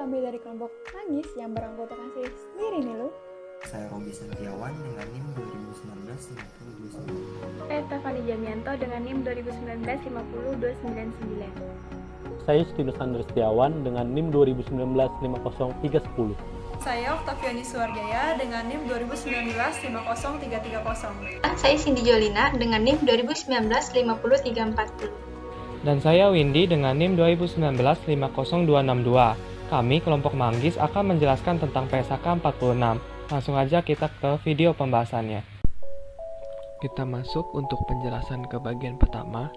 kami dari kelompok Manggis yang beranggotakan saya sendiri nih lo. Saya Robi Setiawan dengan NIM 2019 Saya Stefani Jamianto dengan NIM 2019 50299. Saya Justinus Andres Setiawan dengan NIM 2019 50310. Saya Oktaviani Suwarjaya dengan NIM 2019 50330. Saya Cindy Jolina dengan NIM 2019 50340. Dan saya Windy dengan NIM 2019 50262. Kami kelompok Manggis akan menjelaskan tentang PSAK 46. Langsung aja kita ke video pembahasannya. Kita masuk untuk penjelasan ke bagian pertama,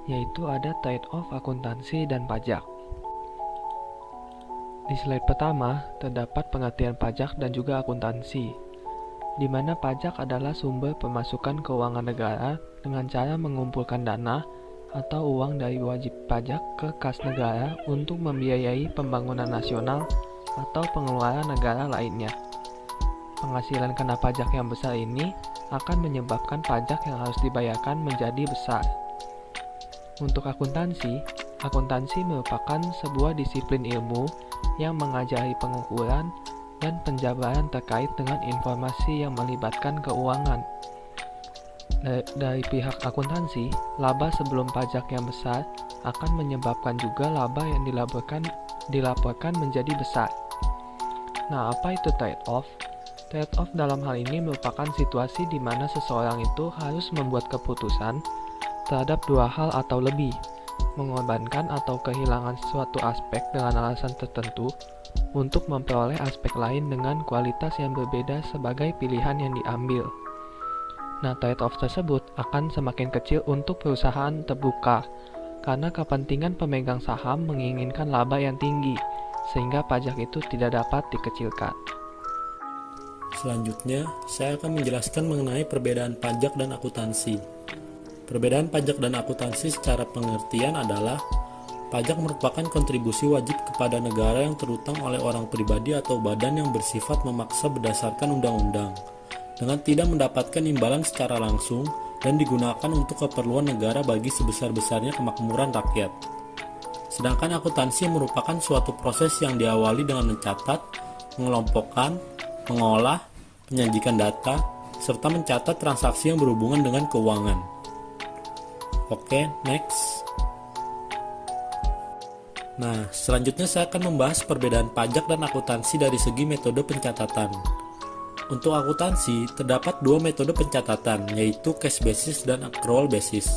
yaitu ada trade-off akuntansi dan pajak. Di slide pertama, terdapat pengertian pajak dan juga akuntansi, di mana pajak adalah sumber pemasukan keuangan negara dengan cara mengumpulkan dana atau uang dari wajib pajak ke kas negara untuk membiayai pembangunan nasional atau pengeluaran negara lainnya. Penghasilan kena pajak yang besar ini akan menyebabkan pajak yang harus dibayarkan menjadi besar. Untuk akuntansi merupakan sebuah disiplin ilmu yang mengajari pengukuran dan penjabaran terkait dengan informasi yang melibatkan keuangan. Dari pihak akuntansi, laba sebelum pajak yang besar akan menyebabkan juga laba yang dilaporkan menjadi besar. Nah, apa itu trade-off? Trade-off dalam hal ini merupakan situasi di mana seseorang itu harus membuat keputusan terhadap dua hal atau lebih, mengorbankan atau kehilangan suatu aspek dengan alasan tertentu untuk memperoleh aspek lain dengan kualitas yang berbeda sebagai pilihan yang diambil. Nah, trade-off tersebut akan semakin kecil untuk perusahaan terbuka, karena kepentingan pemegang saham menginginkan laba yang tinggi, sehingga pajak itu tidak dapat dikecilkan. Selanjutnya, saya akan menjelaskan mengenai perbedaan pajak dan akuntansi. Perbedaan pajak dan akuntansi secara pengertian adalah pajak merupakan kontribusi wajib kepada negara yang terutang oleh orang pribadi atau badan yang bersifat memaksa berdasarkan undang-undang, dengan tidak mendapatkan imbalan secara langsung dan digunakan untuk keperluan negara bagi sebesar-besarnya kemakmuran rakyat. Sedangkan akuntansi merupakan suatu proses yang diawali dengan mencatat, mengelompokkan, mengolah, menyajikan data, serta mencatat transaksi yang berhubungan dengan keuangan. Oke, next. Nah, selanjutnya saya akan membahas perbedaan pajak dan akuntansi dari segi metode pencatatan. Untuk akuntansi, terdapat dua metode pencatatan, yaitu cash basis dan accrual basis.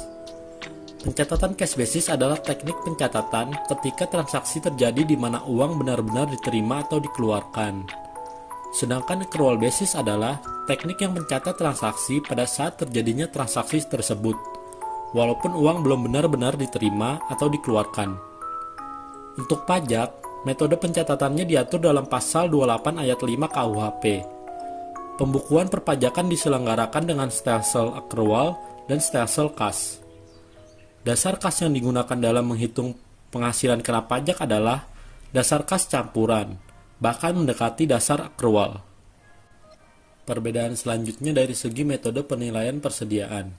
Pencatatan cash basis adalah teknik pencatatan ketika transaksi terjadi di mana uang benar-benar diterima atau dikeluarkan. Sedangkan accrual basis adalah teknik yang mencatat transaksi pada saat terjadinya transaksi tersebut, walaupun uang belum benar-benar diterima atau dikeluarkan. Untuk pajak, metode pencatatannya diatur dalam pasal 28 ayat 5 KUHP. Pembukuan perpajakan diselenggarakan dengan stelsel accrual dan stelsel kas. Dasar kas yang digunakan dalam menghitung penghasilan kena pajak adalah dasar kas campuran, bahkan mendekati dasar accrual. Perbedaan selanjutnya dari segi metode penilaian persediaan.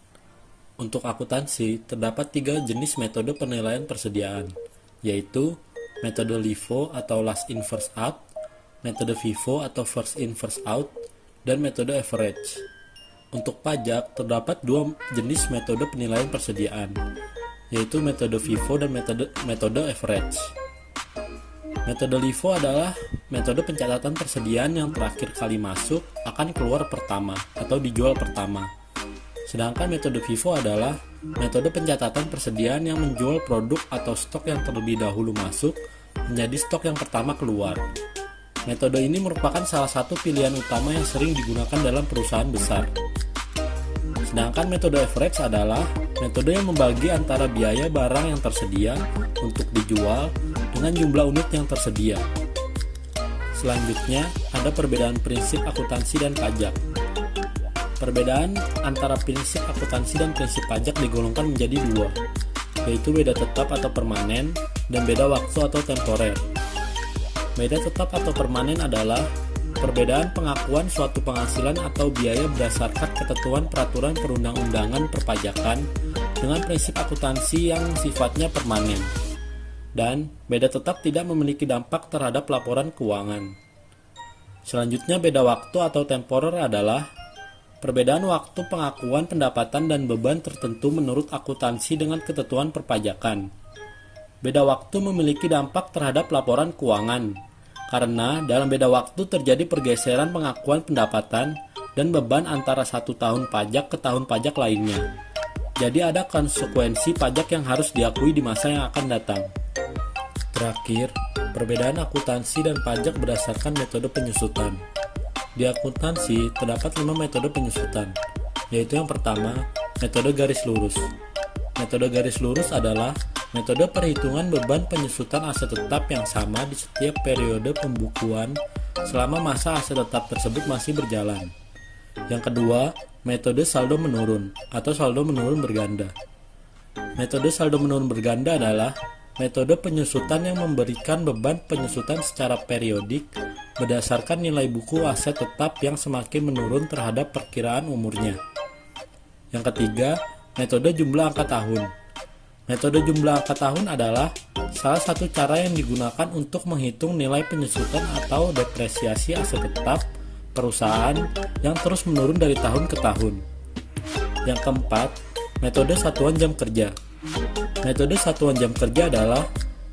Untuk akuntansi, terdapat 3 jenis metode penilaian persediaan, yaitu metode LIFO atau last in first out, metode FIFO atau first in first out, dan metode average. Untuk pajak, terdapat 2 jenis metode penilaian persediaan, yaitu metode FIFO dan metode average. Metode LIFO adalah metode pencatatan persediaan yang terakhir kali masuk akan keluar pertama atau dijual pertama. Sedangkan metode FIFO adalah metode pencatatan persediaan yang menjual produk atau stok yang terlebih dahulu masuk menjadi stok yang pertama keluar. Metode ini merupakan salah satu pilihan utama yang sering digunakan dalam perusahaan besar. Sedangkan metode average adalah metode yang membagi antara biaya barang yang tersedia untuk dijual dengan jumlah unit yang tersedia. Selanjutnya, ada perbedaan prinsip akuntansi dan pajak. Perbedaan antara prinsip akuntansi dan prinsip pajak digolongkan menjadi 2, yaitu beda tetap atau permanen dan beda waktu atau temporer. Beda tetap atau permanen adalah perbedaan pengakuan suatu penghasilan atau biaya berdasarkan ketentuan peraturan perundang-undangan perpajakan dengan prinsip akuntansi yang sifatnya permanen. dan beda tetap tidak memiliki dampak terhadap laporan keuangan. Selanjutnya, beda waktu atau temporer adalah perbedaan waktu pengakuan pendapatan dan beban tertentu menurut akuntansi dengan ketentuan perpajakan. Beda waktu memiliki dampak terhadap laporan keuangan, karena dalam beda waktu terjadi pergeseran pengakuan pendapatan dan beban antara satu tahun pajak ke tahun pajak lainnya. Jadi ada konsekuensi pajak yang harus diakui di masa yang akan datang. Terakhir, perbedaan akuntansi dan pajak berdasarkan metode penyusutan. Di akuntansi terdapat 5 metode penyusutan, yaitu yang pertama, metode garis lurus. Metode garis lurus adalah metode perhitungan beban penyusutan aset tetap yang sama di setiap periode pembukuan selama masa aset tetap tersebut masih berjalan. Yang kedua, metode saldo menurun atau saldo menurun berganda. Metode saldo menurun berganda adalah metode penyusutan yang memberikan beban penyusutan secara periodik berdasarkan nilai buku aset tetap yang semakin menurun terhadap perkiraan umurnya. Yang ketiga, metode jumlah angka tahun. Metode jumlah angka tahun adalah salah satu cara yang digunakan untuk menghitung nilai penyusutan atau depresiasi aset tetap perusahaan yang terus menurun dari tahun ke tahun. Yang keempat, metode satuan jam kerja. Metode satuan jam kerja adalah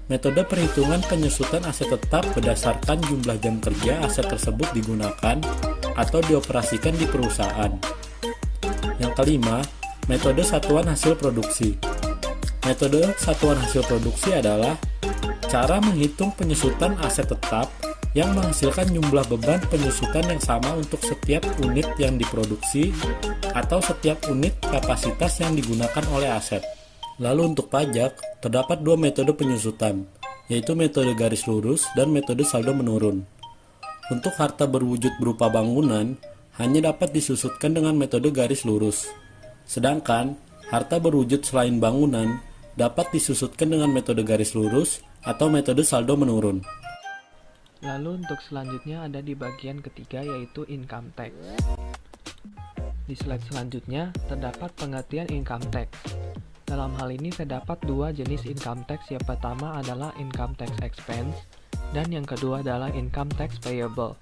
metode perhitungan penyusutan aset tetap berdasarkan jumlah jam kerja aset tersebut digunakan atau dioperasikan di perusahaan. Yang kelima, metode satuan hasil produksi. Metode satuan hasil produksi adalah cara menghitung penyusutan aset tetap yang menghasilkan jumlah beban penyusutan yang sama untuk setiap unit yang diproduksi atau setiap unit kapasitas yang digunakan oleh aset. Lalu untuk pajak, terdapat 2 metode penyusutan, yaitu metode garis lurus dan metode saldo menurun. Untuk harta berwujud berupa bangunan, hanya dapat disusutkan dengan metode garis lurus. Sedangkan, harta berwujud selain bangunan dapat disusutkan dengan metode garis lurus atau metode saldo menurun. Lalu untuk selanjutnya ada di bagian ketiga, yaitu income tax. Di slide selanjutnya terdapat pengertian income tax. Dalam hal ini terdapat 2 jenis income tax. Yang pertama adalah income tax expense dan yang kedua adalah income tax payable.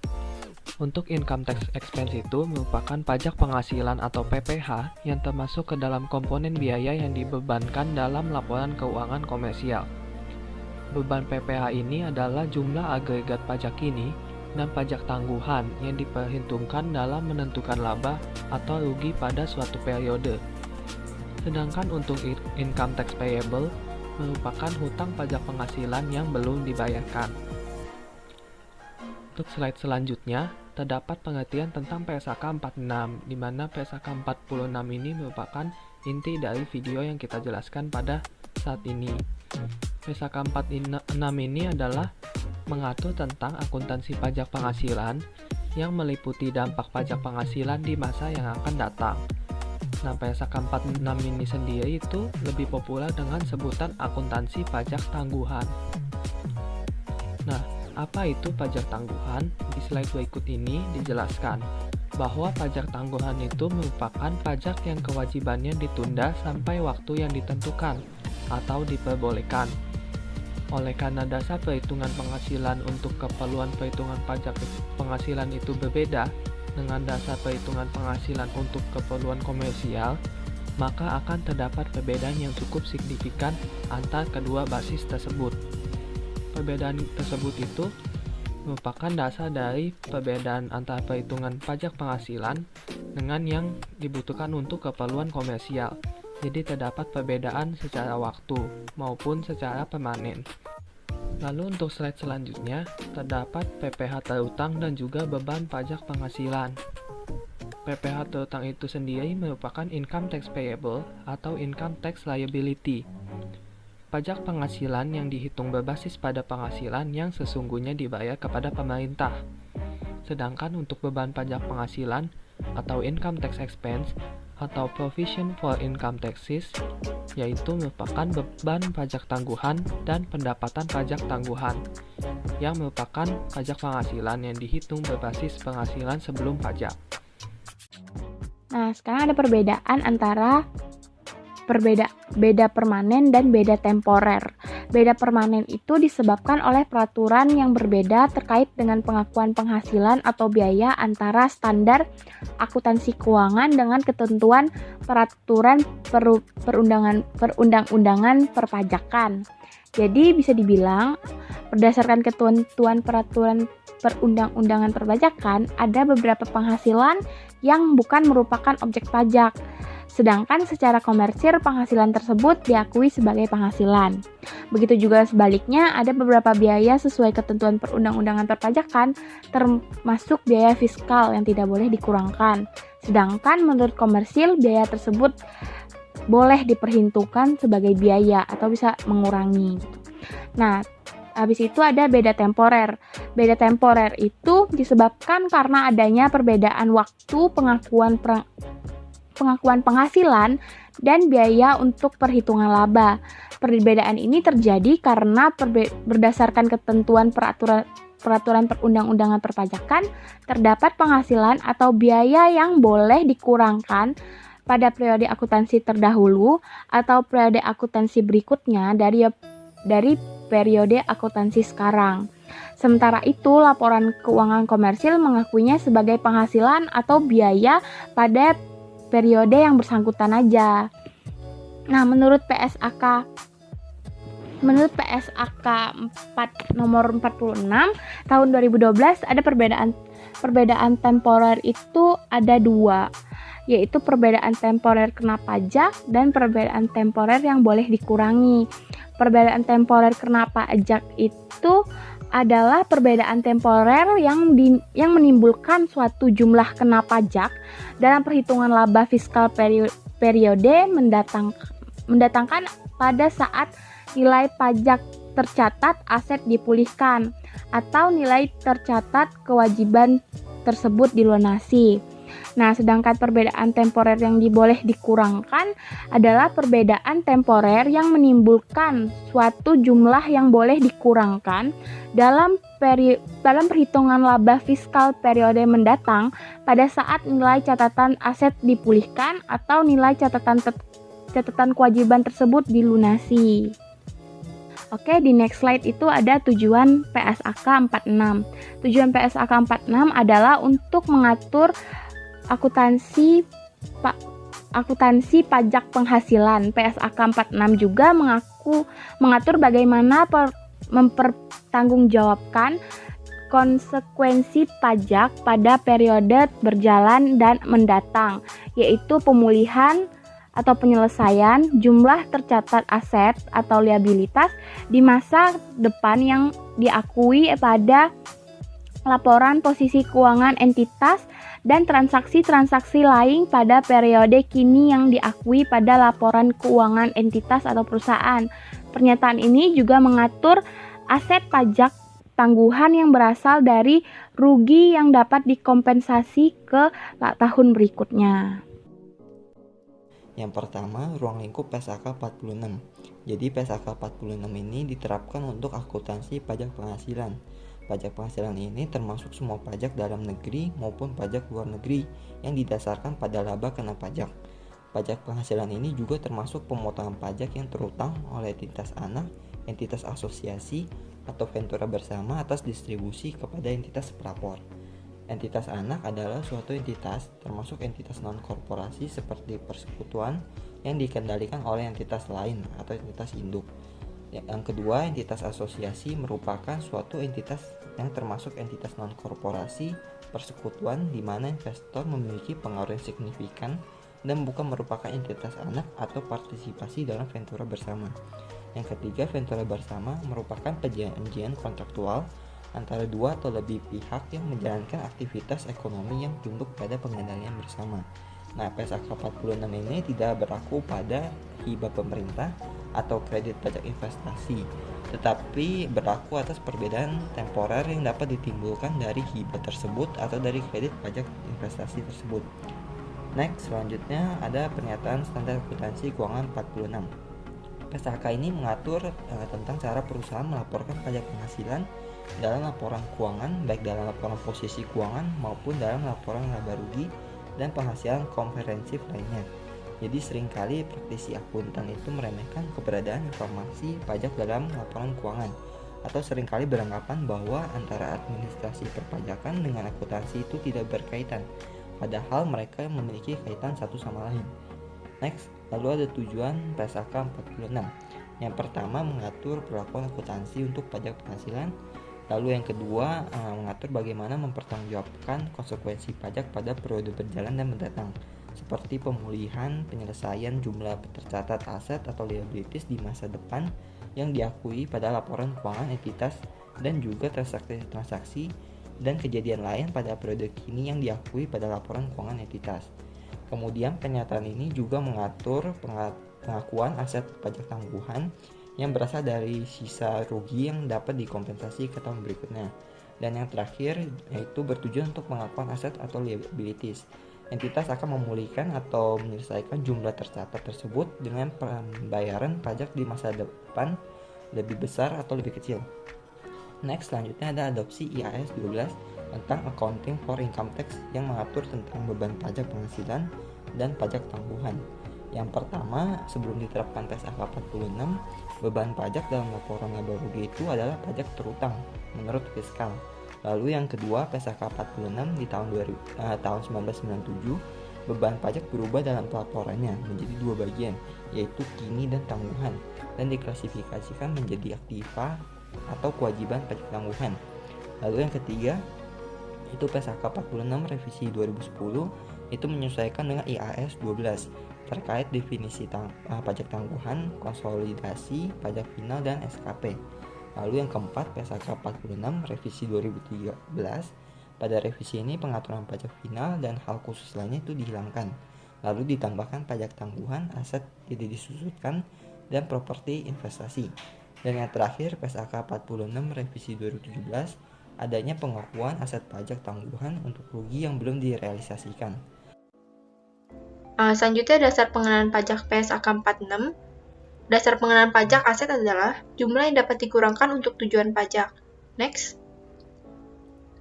Untuk income tax expense itu merupakan pajak penghasilan atau PPh yang termasuk ke dalam komponen biaya yang dibebankan dalam laporan keuangan komersial. Beban PPh ini adalah jumlah agregat pajak ini dan pajak tangguhan yang diperhitungkan dalam menentukan laba atau rugi pada suatu periode. Sedangkan untuk income tax payable merupakan hutang pajak penghasilan yang belum dibayarkan. Untuk slide selanjutnya, terdapat pengertian tentang PSAK 46, di mana PSAK 46 ini merupakan inti dari video yang kita jelaskan pada saat ini. PSAK 46 ini adalah mengatur tentang akuntansi pajak penghasilan yang meliputi dampak pajak penghasilan di masa yang akan datang. Nah, PSAK 46 ini sendiri itu lebih populer dengan sebutan akuntansi pajak tangguhan. Nah, apa itu pajak tangguhan? Di slide berikut ini dijelaskan bahwa pajak tangguhan itu merupakan pajak yang kewajibannya ditunda sampai waktu yang ditentukan atau diperbolehkan. Oleh karena dasar perhitungan penghasilan untuk keperluan perhitungan pajak penghasilan itu berbeda dengan dasar perhitungan penghasilan untuk keperluan komersial, maka akan terdapat perbedaan yang cukup signifikan antar kedua basis tersebut. Perbedaan tersebut itu merupakan dasar dari perbedaan antara perhitungan pajak penghasilan dengan yang dibutuhkan untuk keperluan komersial. Jadi terdapat perbedaan secara waktu maupun secara permanen. Lalu untuk slide selanjutnya, terdapat PPh terutang dan juga beban pajak penghasilan. PPh terutang itu sendiri merupakan income tax payable atau income tax liability. Pajak penghasilan yang dihitung berbasis pada penghasilan yang sesungguhnya dibayar kepada pemerintah. Sedangkan untuk beban pajak penghasilan atau income tax expense atau provision for income taxes, yaitu merupakan beban pajak tangguhan dan pendapatan pajak tangguhan, yang merupakan pajak penghasilan yang dihitung berbasis penghasilan sebelum pajak. Nah, sekarang ada perbedaan antara beda permanen dan beda temporer. Beda permanen itu disebabkan oleh peraturan yang berbeda terkait dengan pengakuan penghasilan atau biaya antara standar akuntansi keuangan dengan ketentuan peraturan perundang-undangan perpajakan. Jadi bisa dibilang berdasarkan ketentuan peraturan perundang-undangan perpajakan ada beberapa penghasilan yang bukan merupakan objek pajak. Sedangkan secara komersil penghasilan tersebut diakui sebagai penghasilan. Begitu juga sebaliknya, ada beberapa biaya sesuai ketentuan perundang-undangan perpajakan, termasuk biaya fiskal yang tidak boleh dikurangkan. Sedangkan menurut komersil, biaya tersebut boleh diperhitungkan sebagai biaya atau bisa mengurangi. Nah, habis itu ada beda temporer. Beda temporer itu disebabkan karena adanya perbedaan waktu pengakuan penghasilan dan biaya untuk perhitungan laba. Perbedaan ini terjadi karena berdasarkan ketentuan peraturan perundang-undangan perpajakan, terdapat penghasilan atau biaya yang boleh dikurangkan pada periode akuntansi terdahulu atau periode akuntansi berikutnya dari periode akuntansi sekarang. Sementara itu, laporan keuangan komersil mengakuinya sebagai penghasilan atau biaya pada periode yang bersangkutan aja. Nah, menurut PSAK nomor 46 tahun 2012 ada perbedaan temporer itu ada dua, yaitu perbedaan temporer kena pajak dan perbedaan temporer yang boleh dikurangi. Perbedaan temporer kena pajak itu adalah perbedaan temporer yang menimbulkan suatu jumlah kena pajak dalam perhitungan laba fiskal periode mendatangkan pada saat nilai pajak tercatat aset dipulihkan atau nilai tercatat kewajiban tersebut dilunasi. Nah, sedangkan perbedaan temporer yang diboleh dikurangkan adalah perbedaan temporer yang menimbulkan suatu jumlah yang boleh dikurangkan dalam perhitungan laba fiskal periode mendatang pada saat nilai catatan aset dipulihkan atau nilai catatan kewajiban tersebut dilunasi. Oke, di next slide itu ada tujuan PSAK 46. Tujuan PSAK 46 adalah untuk mengatur akuntansi pajak penghasilan. PSAK 46 juga mengatur bagaimana mempertanggungjawabkan konsekuensi pajak pada periode berjalan dan mendatang, yaitu pemulihan atau penyelesaian jumlah tercatat aset atau liabilitas di masa depan yang diakui pada laporan posisi keuangan entitas dan transaksi-transaksi lain pada periode kini yang diakui pada laporan keuangan entitas atau perusahaan. Pernyataan ini juga mengatur aset pajak tangguhan yang berasal dari rugi yang dapat dikompensasi ke tahun berikutnya. Yang pertama, ruang lingkup PSAK 46. Jadi PSAK 46 ini diterapkan untuk akuntansi pajak penghasilan. Pajak penghasilan ini termasuk semua pajak dalam negeri maupun pajak luar negeri yang didasarkan pada laba kena pajak. Pajak penghasilan ini juga termasuk pemotongan pajak yang terutang oleh entitas anak, entitas asosiasi, atau ventura bersama atas distribusi kepada entitas pelapor. Entitas anak adalah suatu entitas, termasuk entitas non-korporasi seperti persekutuan yang dikendalikan oleh entitas lain atau entitas induk. Yang kedua, entitas asosiasi merupakan suatu entitas yang termasuk entitas non-korporasi persekutuan di mana investor memiliki pengaruh yang signifikan dan bukan merupakan entitas anak atau partisipasi dalam ventura bersama. Yang ketiga, ventura bersama merupakan perjanjian kontraktual antara dua atau lebih pihak yang menjalankan aktivitas ekonomi yang tunduk pada pengendalian bersama. Nah, PSAK 46 ini tidak berlaku pada hibah pemerintah atau kredit pajak investasi, tetapi berlaku atas perbedaan temporer yang dapat ditimbulkan dari hibah tersebut atau dari kredit pajak investasi tersebut. Next, selanjutnya ada pernyataan standar akuntansi keuangan 46. PSAK ini mengatur tentang cara perusahaan melaporkan pajak penghasilan dalam laporan keuangan, baik dalam laporan posisi keuangan maupun dalam laporan laba rugi dan penghasilan komprehensif lainnya. Jadi seringkali praktisi akuntan itu meremehkan keberadaan informasi pajak dalam laporan keuangan, atau seringkali beranggapan bahwa antara administrasi perpajakan dengan akuntansi itu tidak berkaitan, padahal mereka memiliki kaitan satu sama lain. Next, lalu ada tujuan PSAK 46. Yang pertama, mengatur perlakuan akuntansi untuk pajak penghasilan. Lalu yang kedua, mengatur bagaimana mempertanggungjawabkan konsekuensi pajak pada periode berjalan dan mendatang, seperti pemulihan, penyelesaian jumlah tercatat aset atau liabilities di masa depan yang diakui pada laporan keuangan entitas, dan juga transaksi dan kejadian lain pada periode kini yang diakui pada laporan keuangan entitas. Kemudian pernyataan ini juga mengatur pengakuan aset pajak tangguhan yang berasal dari sisa rugi yang dapat dikompensasi ke tahun berikutnya. Dan yang terakhir yaitu bertujuan untuk pengakuan aset atau liabilities. Entitas akan memulihkan atau menyelesaikan jumlah tercatat tersebut dengan pembayaran pajak di masa depan lebih besar atau lebih kecil. Next, selanjutnya ada adopsi IAS 12 tentang Accounting for Income Tax yang mengatur tentang beban pajak penghasilan dan pajak tangguhan. Yang pertama, sebelum diterapkan PSAK 46, beban pajak dalam laporan laba rugi itu adalah pajak terutang menurut fiskal. Lalu yang kedua, PSAK 46 di tahun 1997, beban pajak berubah dalam pelaporannya menjadi dua bagian, yaitu kini dan tangguhan, dan diklasifikasikan menjadi aktiva atau kewajiban pajak tangguhan. Lalu yang ketiga, itu PSAK 46 revisi 2010 itu menyesuaikan dengan IAS 12 terkait definisi pajak tangguhan, konsolidasi, pajak final, dan SKP. Lalu yang keempat, PSAK 46 revisi 2013. Pada revisi ini pengaturan pajak final dan hal khusus lainnya itu dihilangkan. Lalu ditambahkan pajak tangguhan, aset tidak disusutkan, dan properti investasi. Dan yang terakhir, PSAK 46 revisi 2017, adanya pengakuan aset pajak tangguhan untuk rugi yang belum direalisasikan. Selanjutnya, dasar pengenaan pajak PSAK 46. Dasar pengenaan pajak aset adalah jumlah yang dapat dikurangkan untuk tujuan pajak. Next.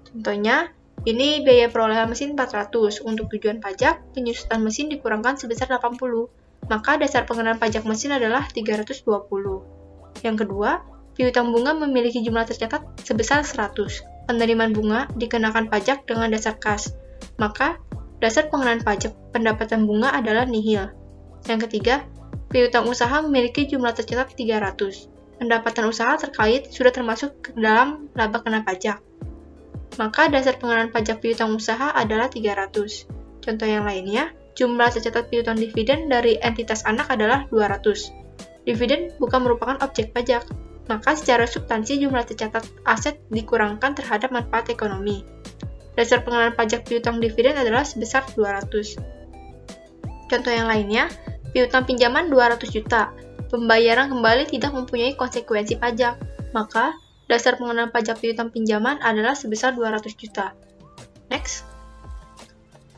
Contohnya, ini biaya perolehan mesin 400. Untuk tujuan pajak, penyusutan mesin dikurangkan sebesar 80. Maka dasar pengenaan pajak mesin adalah 320. Yang kedua, piutang bunga memiliki jumlah tercatat sebesar 100. Penerimaan bunga dikenakan pajak dengan dasar kas. Maka, dasar pengenaan pajak pendapatan bunga adalah nihil. Yang ketiga, piutang usaha memiliki jumlah tercatat 300. Pendapatan usaha terkait sudah termasuk ke dalam laba kena pajak. Maka dasar pengenaan pajak piutang usaha adalah 300. Contoh yang lainnya, jumlah tercatat piutang dividen dari entitas anak adalah 200. Dividen bukan merupakan objek pajak, maka secara substansi jumlah tercatat aset dikurangkan terhadap manfaat ekonomi. Dasar pengenaan pajak piutang dividen adalah sebesar 200. Contoh yang lainnya, piutang pinjaman 200 juta. Pembayaran kembali tidak mempunyai konsekuensi pajak, maka dasar pengenaan pajak piutang pinjaman adalah sebesar 200 juta. Next.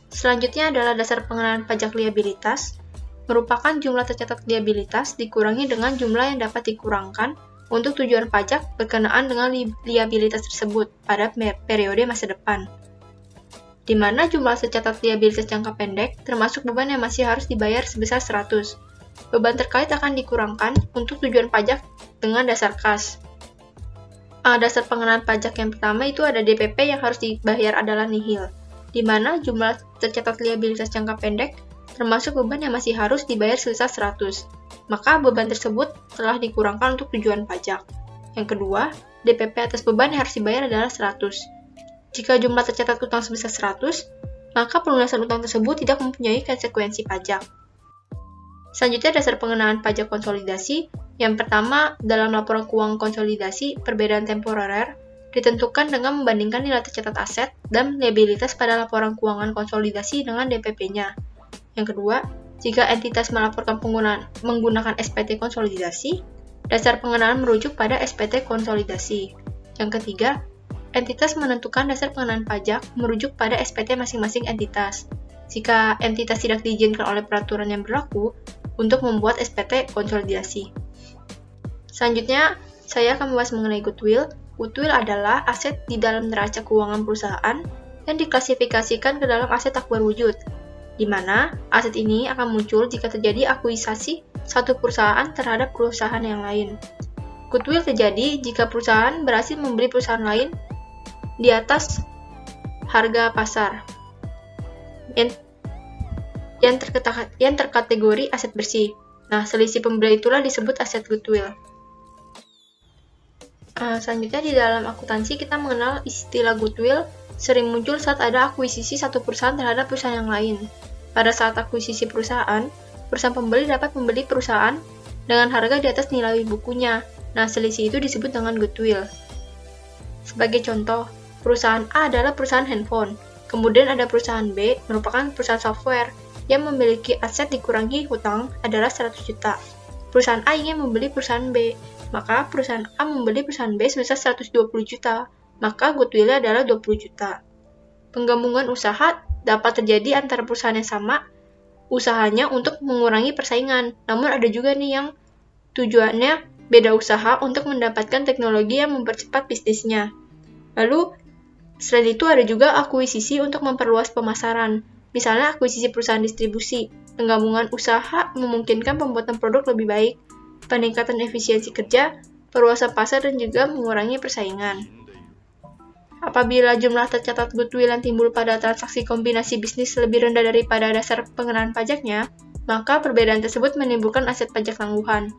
Selanjutnya adalah dasar pengenaan pajak liabilitas, merupakan jumlah tercatat liabilitas dikurangi dengan jumlah yang dapat dikurangkan untuk tujuan pajak berkenaan dengan liabilitas tersebut pada periode masa depan, di mana jumlah tercatat liabilitas jangka pendek termasuk beban yang masih harus dibayar sebesar 100. Beban terkait akan dikurangkan untuk tujuan pajak dengan dasar kas. Dasar pengenaan pajak yang pertama itu ada DPP yang harus dibayar adalah nihil, di mana jumlah tercatat liabilitas jangka pendek termasuk beban yang masih harus dibayar sebesar 100. Maka beban tersebut telah dikurangkan untuk tujuan pajak. Yang kedua, DPP atas beban yang harus dibayar adalah 100. Jika jumlah tercatat utang sebesar 100, maka pelunasan utang tersebut tidak mempunyai konsekuensi pajak. Selanjutnya, dasar pengenaan pajak konsolidasi. Yang pertama, dalam laporan keuangan konsolidasi, perbedaan temporer ditentukan dengan membandingkan nilai tercatat aset dan liabilitas pada laporan keuangan konsolidasi dengan DPP-nya. Yang kedua, jika entitas melaporkan menggunakan SPT konsolidasi, dasar pengenaan merujuk pada SPT konsolidasi. Yang ketiga, entitas menentukan dasar pengenaan pajak merujuk pada SPT masing-masing entitas. Jika entitas tidak diizinkan oleh peraturan yang berlaku untuk membuat SPT konsolidasi. Selanjutnya, saya akan membahas mengenai goodwill. Goodwill adalah aset di dalam neraca keuangan perusahaan yang diklasifikasikan ke dalam aset tak berwujud. di mana aset ini akan muncul jika terjadi akuisisi satu perusahaan terhadap perusahaan yang lain. Goodwill terjadi jika perusahaan berhasil membeli perusahaan lain di atas harga pasar yang terkategori aset bersih. Nah, selisih pembelian itulah disebut aset goodwill. Selanjutnya di dalam akuntansi kita mengenal istilah goodwill sering muncul saat ada akuisisi satu perusahaan terhadap perusahaan yang lain. Pada saat akuisisi perusahaan pembeli dapat membeli perusahaan dengan harga di atas nilai bukunya. Nah, selisih itu disebut dengan goodwill. Sebagai contoh, perusahaan A adalah perusahaan handphone, kemudian ada perusahaan B merupakan perusahaan software yang memiliki aset dikurangi hutang adalah 100 juta. Perusahaan A ingin membeli perusahaan B, maka perusahaan A membeli perusahaan B sebesar 120 juta, maka goodwill adalah 20 juta. Penggabungan usaha dapat terjadi antara perusahaan yang sama, usahanya untuk mengurangi persaingan, namun ada juga nih yang tujuannya beda usaha untuk mendapatkan teknologi yang mempercepat bisnisnya. Lalu, selain itu ada juga akuisisi untuk memperluas pemasaran, misalnya akuisisi perusahaan distribusi. Penggabungan usaha memungkinkan pembuatan produk lebih baik, peningkatan efisiensi kerja, perluasan pasar, dan juga mengurangi persaingan. Apabila jumlah tercatat goodwill yang timbul pada transaksi kombinasi bisnis lebih rendah daripada dasar pengenaan pajaknya, maka perbedaan tersebut menimbulkan aset pajak tangguhan.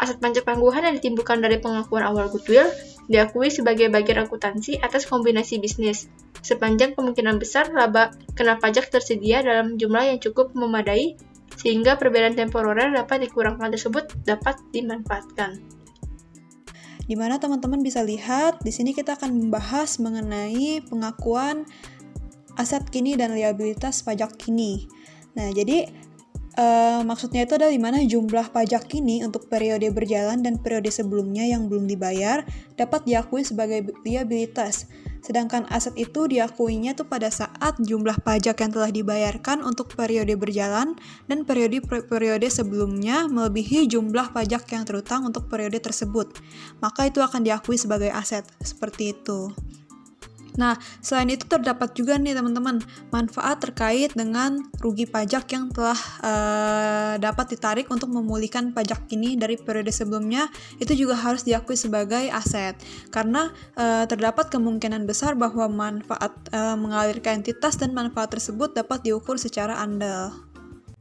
Aset pajak tangguhan yang ditimbulkan dari pengakuan awal goodwill diakui sebagai bagian akuntansi atas kombinasi bisnis, sepanjang kemungkinan besar laba kena pajak tersedia dalam jumlah yang cukup memadai, sehingga perbedaan temporer dapat dikurangkan tersebut dapat dimanfaatkan. Di mana teman-teman bisa lihat, di sini kita akan membahas mengenai pengakuan aset kini dan liabilitas pajak kini. Nah, jadi maksudnya itu adalah di mana jumlah pajak kini untuk periode berjalan dan periode sebelumnya yang belum dibayar dapat diakui sebagai liabilitas. Sedangkan aset itu diakuinya tuh pada saat jumlah pajak yang telah dibayarkan untuk periode berjalan dan periode sebelumnya melebihi jumlah pajak yang terutang untuk periode tersebut. Maka itu akan diakui sebagai aset, seperti itu. Nah, selain itu terdapat juga nih teman-teman manfaat terkait dengan rugi pajak yang telah dapat ditarik untuk memulihkan pajak kini dari periode sebelumnya, itu juga harus diakui sebagai aset karena terdapat kemungkinan besar bahwa manfaat mengalir ke entitas dan manfaat tersebut dapat diukur secara andal.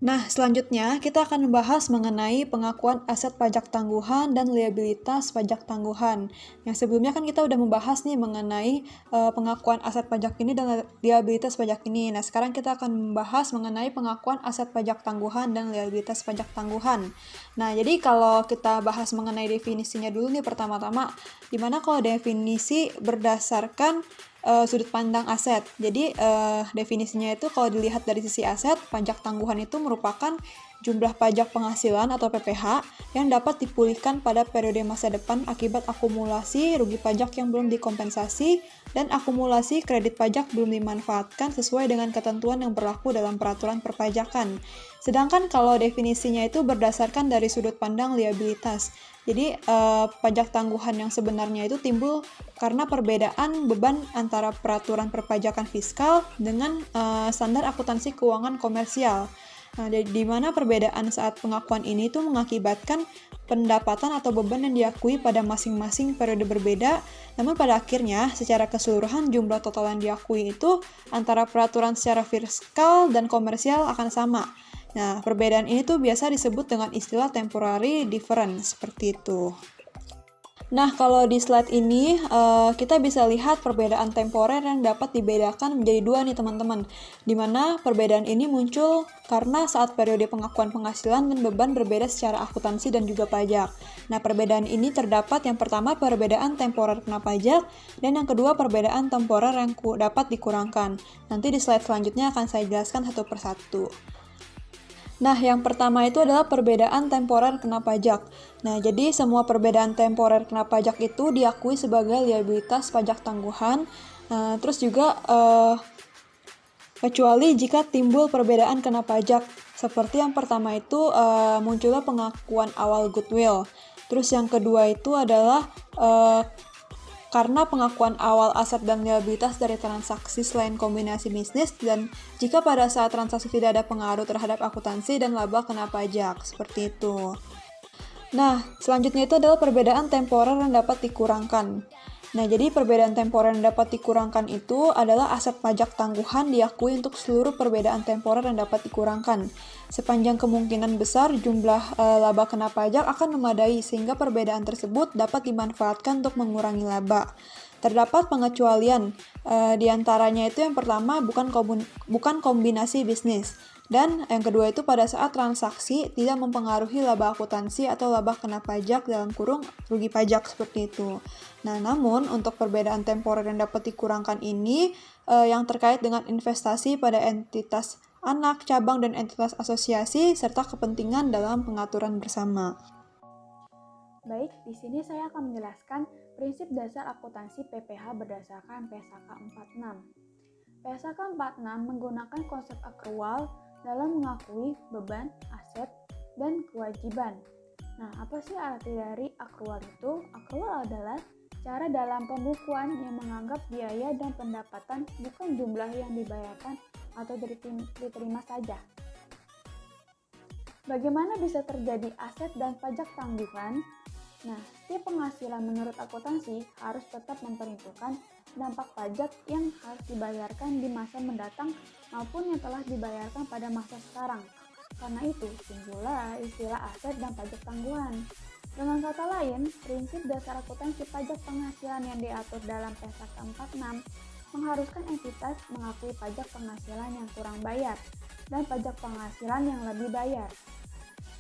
Nah, selanjutnya kita akan membahas mengenai pengakuan aset pajak tangguhan dan liabilitas pajak tangguhan. Yang sebelumnya kan kita udah membahas nih mengenai pengakuan aset pajak ini dan liabilitas pajak ini. Nah, sekarang kita akan membahas mengenai pengakuan aset pajak tangguhan dan liabilitas pajak tangguhan. Nah, jadi kalau kita bahas mengenai definisinya dulu nih pertama-tama, dimana kalau definisi berdasarkan sudut pandang aset. Jadi definisinya itu kalau dilihat dari sisi aset, pajak tangguhan itu merupakan jumlah pajak penghasilan atau PPH yang dapat dipulihkan pada periode masa depan akibat akumulasi rugi pajak yang belum dikompensasi dan akumulasi kredit pajak belum dimanfaatkan sesuai dengan ketentuan yang berlaku dalam peraturan perpajakan. Sedangkan kalau definisinya itu berdasarkan dari sudut pandang liabilitas. Jadi pajak tangguhan yang sebenarnya itu timbul karena perbedaan beban antara peraturan perpajakan fiskal dengan standar akuntansi keuangan komersial. Nah, di mana perbedaan saat pengakuan ini tuh mengakibatkan pendapatan atau beban yang diakui pada masing-masing periode berbeda, namun pada akhirnya secara keseluruhan jumlah total yang diakui itu antara peraturan secara fiskal dan komersial akan sama. Nah, perbedaan ini tuh biasa disebut dengan istilah temporary difference, seperti itu. Nah, kalau di slide ini kita bisa lihat perbedaan temporer yang dapat dibedakan menjadi dua nih teman-teman. Dimana perbedaan ini muncul karena saat periode pengakuan penghasilan dan beban berbeda secara akuntansi dan juga pajak. Nah, perbedaan ini terdapat yang pertama perbedaan temporer kena pajak dan yang kedua perbedaan temporer yang dapat dikurangkan. Nanti di slide selanjutnya akan saya jelaskan satu persatu. Nah, yang pertama itu adalah perbedaan temporer kena pajak. Nah, jadi semua perbedaan temporer kena pajak itu diakui sebagai liabilitas pajak tangguhan. Terus juga kecuali jika timbul perbedaan kena pajak. Seperti yang pertama itu munculnya pengakuan awal goodwill. Terus yang kedua itu adalah karena pengakuan awal aset dan liabilitas dari transaksi selain kombinasi bisnis dan jika pada saat transaksi tidak ada pengaruh terhadap akuntansi dan laba kena pajak, seperti itu. Nah, selanjutnya itu adalah perbedaan temporer yang dapat dikurangkan. Nah, jadi perbedaan temporer yang dapat dikurangkan itu adalah aset pajak tangguhan diakui untuk seluruh perbedaan temporer yang dapat dikurangkan. Sepanjang kemungkinan besar jumlah laba kena pajak akan memadai sehingga perbedaan tersebut dapat dimanfaatkan untuk mengurangi laba. Terdapat pengecualian, di antaranya itu yang pertama bukan kombinasi bisnis. Dan yang kedua itu pada saat transaksi tidak mempengaruhi laba akuntansi atau laba kena pajak dalam kurung rugi pajak seperti itu. Nah, namun untuk perbedaan temporer yang dapat dikurangkan ini yang terkait dengan investasi pada entitas anak, cabang, dan entitas asosiasi serta kepentingan dalam pengaturan bersama. Baik, di sini saya akan menjelaskan prinsip dasar akuntansi PPH berdasarkan PSAK 46. PSAK 46 menggunakan konsep akrual dalam mengakui beban, aset, dan kewajiban. Nah, apa sih arti dari akrual itu? Akrual adalah cara dalam pembukuan yang menganggap biaya dan pendapatan bukan jumlah yang dibayarkan atau diterima saja. Bagaimana bisa terjadi aset dan pajak tangguhan? Nah, setiap penghasilan menurut akuntansi harus tetap memperhitungkan dampak pajak yang harus dibayarkan di masa mendatang maupun yang telah dibayarkan pada masa sekarang. Karena itu, timbullah istilah aset dan pajak tangguhan. Dengan kata lain, prinsip dasar akuntansi pajak penghasilan yang diatur dalam PSAK 46 mengharuskan entitas mengakui pajak penghasilan yang kurang bayar dan pajak penghasilan yang lebih bayar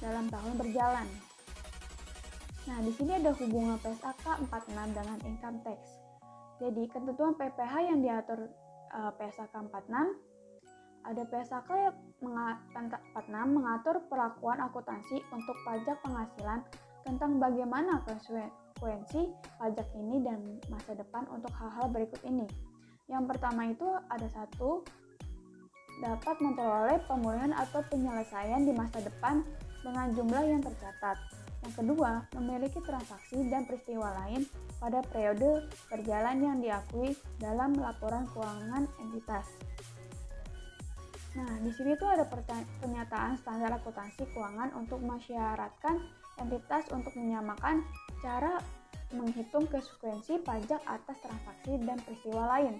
dalam tahun berjalan. Nah, di sini ada hubungan PSAK 46 dengan income tax. Jadi, ketentuan PPH yang diatur PSAK 46, ada PSAK yang 46 mengatur perlakuan akuntansi untuk pajak penghasilan tentang bagaimana konsekuensi pajak ini dan masa depan untuk hal-hal berikut ini. Yang pertama itu ada satu, dapat memperoleh pemulihan atau penyelesaian di masa depan dengan jumlah yang tercatat. Yang kedua, memiliki transaksi dan peristiwa lain pada periode berjalan yang diakui dalam laporan keuangan entitas. Nah, di sini tuh ada pernyataan standar akuntansi keuangan untuk mensyaratkan entitas untuk menyamakan cara menghitung konsekuensi pajak atas transaksi dan peristiwa lain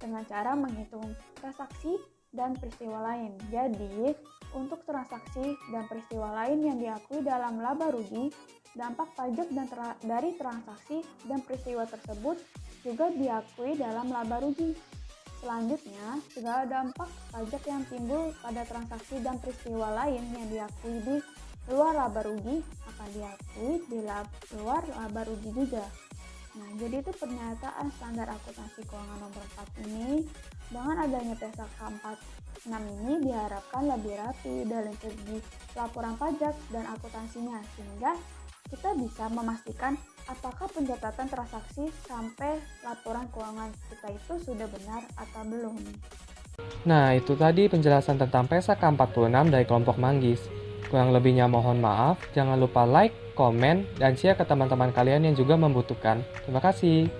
dengan cara menghitung transaksi dan peristiwa lain. Jadi, untuk transaksi dan peristiwa lain yang diakui dalam laba rugi, dampak pajak dari transaksi dan peristiwa tersebut juga diakui dalam laba rugi. Selanjutnya, segala dampak pajak yang timbul pada transaksi dan peristiwa lain yang diakui di luar laba rugi akan diakui di luar laba rugi juga. Nah, jadi itu pernyataan standar akuntansi keuangan nomor 4 ini. Dengan adanya PSAK 46 ini diharapkan lebih rapi dalam segi laporan pajak dan akuntansinya, sehingga kita bisa memastikan apakah pencatatan transaksi sampai laporan keuangan kita itu sudah benar atau belum. Nah, itu tadi penjelasan tentang PSAK 46 dari kelompok Manggis. Kurang lebihnya mohon maaf, jangan lupa like, komen, dan share ke teman-teman kalian yang juga membutuhkan. Terima kasih.